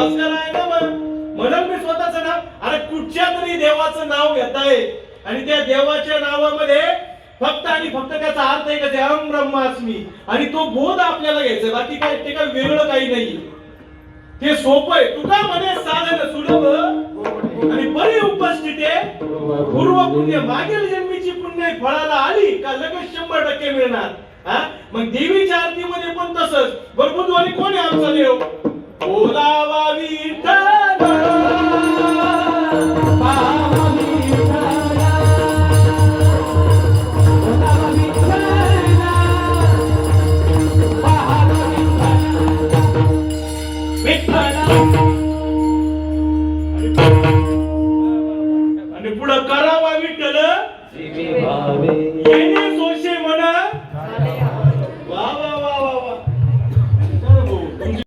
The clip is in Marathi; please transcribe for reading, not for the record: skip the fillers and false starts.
भास्कराय नमः म्हणून मी स्वतःचं नाव, अरे कुठच्या तरी देवाचं नाव घेताय आणि त्या देवाच्या नावामध्ये फक्त आणि फक्त त्याचा अर्थ आहे का ते अहम ब्रह्मास्मी आणि तो बोध आपल्याला घ्यायचा, बाकी काय ते काय वेगळं काही नाही. ते सोपं आहे. तुका म्हणे साधन सुलभ आणि बरी उपस्थिती पूर्व पुण्य, मागील जन्मीची पुण्य फळाला आली का लगेच 100% मिळणार. हा मग देवीच्या आरतीमध्ये पण तसंच. बरं बुधवारी कोण आहे आमचा देव? बोलावा विठ्ठल